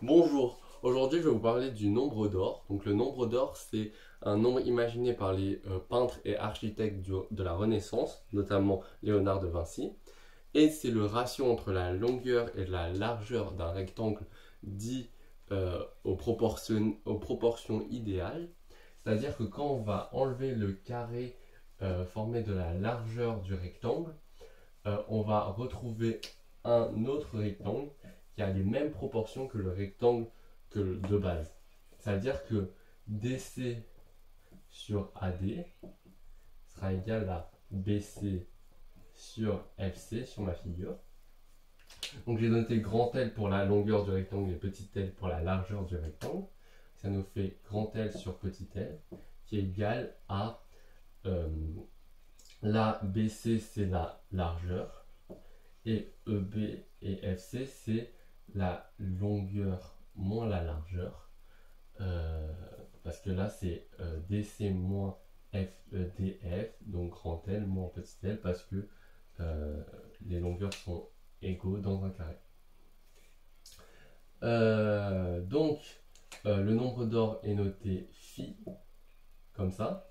Bonjour, aujourd'hui je vais vous parler du nombre d'or. Donc le nombre d'or c'est un nombre imaginé par les peintres et architectes de la Renaissance, notamment Léonard de Vinci. Et c'est le ratio entre la longueur et la largeur d'un rectangle dit aux proportions idéales. C'est-à-dire que quand on va enlever le carré formé de la largeur du rectangle, on va retrouver un autre rectangle qui a les mêmes proportions que le rectangle de base. C'est-à-dire que DC sur AD sera égal à BC sur FC sur ma figure. Donc j'ai noté grand L pour la longueur du rectangle et petit l pour la largeur du rectangle. Ça nous fait grand L sur petit l qui est égal à la BC c'est la largeur et EB et FC c'est la longueur moins la largeur. Parce que là c'est DC moins FEDF, donc grand L moins petit l, parce que les longueurs sont égaux dans un carré. Le nombre d'or est noté phi, comme ça.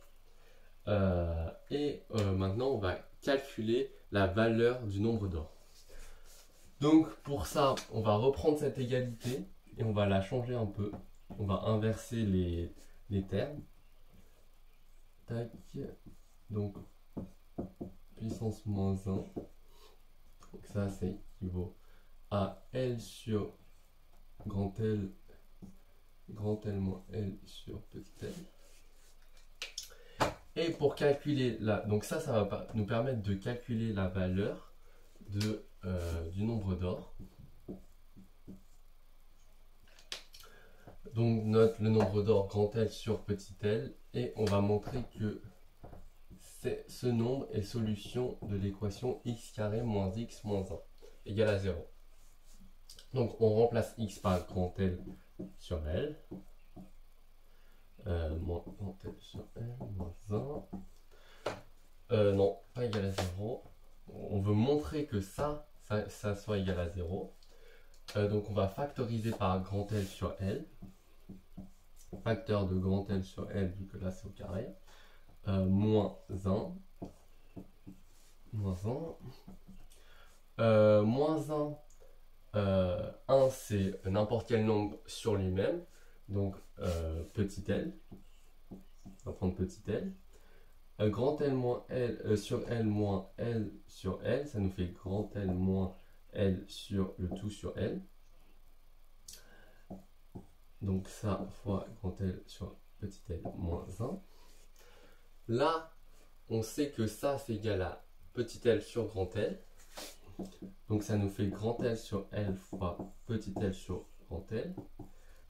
Maintenant on va calculer la valeur du nombre d'or. Donc pour ça, on va reprendre cette égalité et on va la changer un peu. On va inverser les termes. Tac. Donc puissance moins 1. Donc ça, c'est équivaut à L sur grand L moins L sur petit l. Et pour calculer donc ça va nous permettre de calculer la valeur du nombre d'or. Donc note le nombre d'or grand L sur petit l et on va montrer que ce nombre est solution de l'équation x carré moins x moins 1 égale à 0. Donc on remplace x par grand L sur L, moins grand L sur L, moins 1. Non, pas égal à 0. On veut montrer que ça soit égal à 0. Donc on va factoriser par grand L sur L. Facteur de grand L sur L, vu que là c'est au carré. Moins 1. Moins 1. Moins 1. 1 c'est n'importe quel nombre sur lui-même. Donc petit l. On va prendre petit l. Grand L moins L sur L moins L sur L, ça nous fait grand L moins L sur le tout sur L. Donc ça fois grand L sur petit l moins 1. Là, on sait que ça c'est égal à petit l sur grand L. Donc ça nous fait grand L sur L fois petit l sur grand L.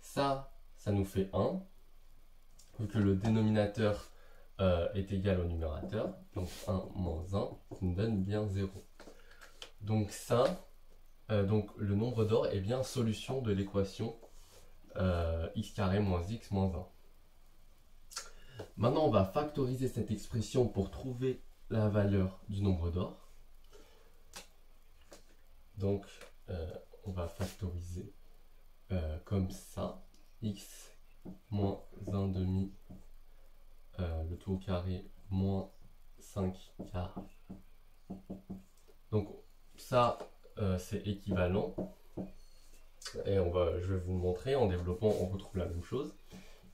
Ça nous fait 1, vu que le dénominateur est égal au numérateur. Donc 1 moins 1, qui nous donne bien 0. Donc donc le nombre d'or est bien solution de l'équation x carré moins x moins 1. Maintenant, on va factoriser cette expression pour trouver la valeur du nombre d'or. Donc, on va factoriser comme ça. X moins 1 demi, le tout au carré, moins 5 quarts. Donc, ça, c'est équivalent. Et je vais vous le montrer. En développant, on retrouve la même chose.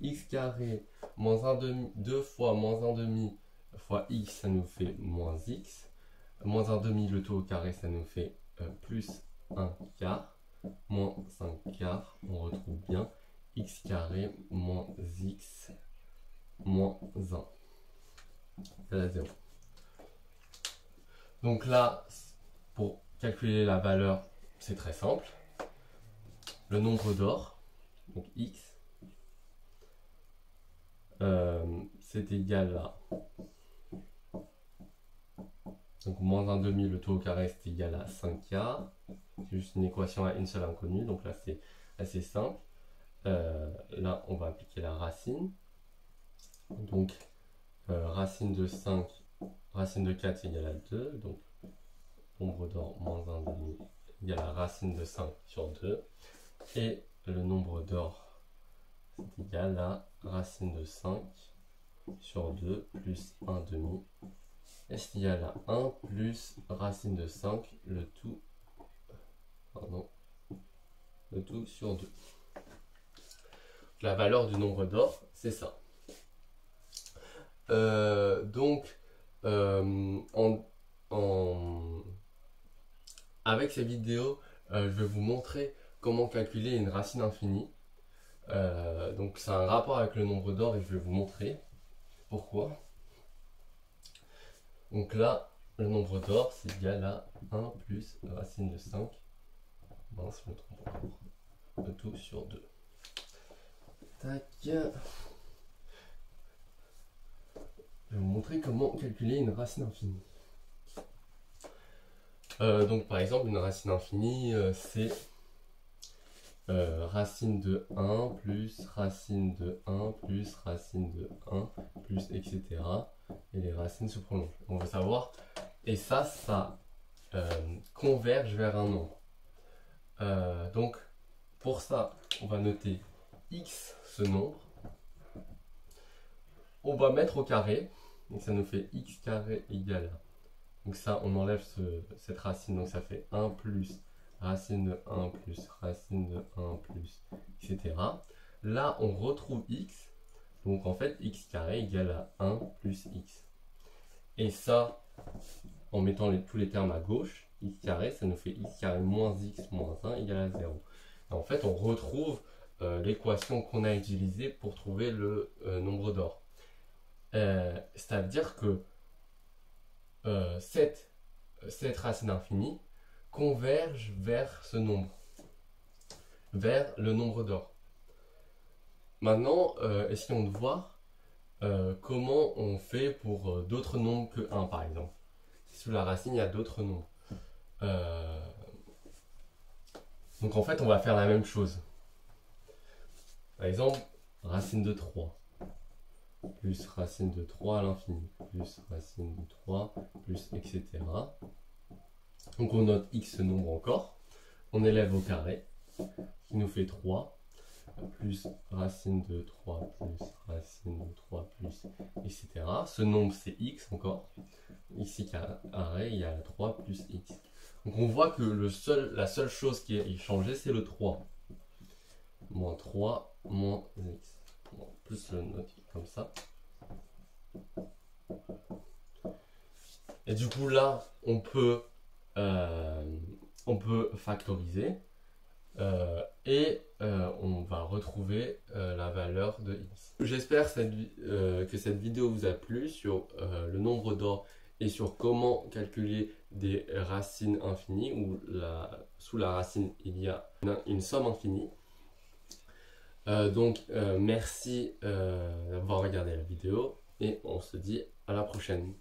X carré moins 1 demi, 2 fois moins 1 demi fois x, ça nous fait moins x. Moins 1 demi, le tout au carré, ça nous fait plus 1 quart. Moins 5 quarts, on retrouve bien x carré moins x moins 1. C'est à 0. Donc là, pour calculer la valeur, c'est très simple. Le nombre d'or, donc x, c'est égal à, donc moins 1 demi, le tout au carré, c'est égal à 5 quarts. C'est juste une équation à une seule inconnue, donc là c'est assez simple. Là on va appliquer la racine. Donc racine de 5, racine de 4 c'est égal à 2, donc nombre d'or moins 1 demi égale à racine de 5 sur 2. Et le nombre d'or, c'est égal à racine de 5 sur 2 plus 1 demi est égal à 1 plus racine de 5, le tout sur 2. La valeur du nombre d'or, c'est ça. Avec ces vidéos, je vais vous montrer comment calculer une racine infinie. Donc c'est un rapport avec le nombre d'or et je vais vous montrer pourquoi. Donc là, le nombre d'or, c'est égal à 1 plus racine de 5. Mince, je me trompe encore. Le tout sur 2. Tac. Je vais vous montrer comment calculer une racine infinie. Donc par exemple, une racine infinie, c'est racine de 1 plus racine de 1 plus racine de 1 plus etc. Et les racines se prolongent. On veut savoir, et ça converge vers un nombre. Donc pour ça, on va noter x, ce nombre. On va mettre au carré, donc ça nous fait x carré égale à. Donc ça, on enlève cette racine, donc ça fait 1 plus racine de 1 plus racine de 1 plus, etc. Là, on retrouve x, donc en fait, x carré égale à 1 plus x. Et ça, en mettant tous les termes à gauche, x carré, ça nous fait x carré moins x moins 1 égale à 0. Et en fait, on retrouve l'équation qu'on a utilisée pour trouver le nombre d'or. C'est-à-dire que cette racine infinie converge vers ce nombre, vers le nombre d'or. Maintenant, essayons de voir comment on fait pour d'autres nombres que 1 par exemple. Sous la racine, il y a d'autres nombres. Donc en fait, on va faire la même chose. Par exemple, racine de 3. Plus racine de 3 à l'infini, plus racine de 3, plus etc. Donc on note x ce nombre encore, on élève au carré, qui nous fait 3, plus racine de 3, plus racine de 3, plus etc. Ce nombre c'est x encore, ici carré, il y a 3 plus x. Donc on voit que la seule chose qui est changée c'est le 3. Moins 3, moins x. Bon, plus le note comme ça. Et du coup là, on peut factoriser on va retrouver la valeur de x. J'espère que cette vidéo vous a plu sur le nombre d'or et sur comment calculer des racines infinies où sous la racine il y a une somme infinie. Merci d'avoir regardé la vidéo et on se dit à la prochaine.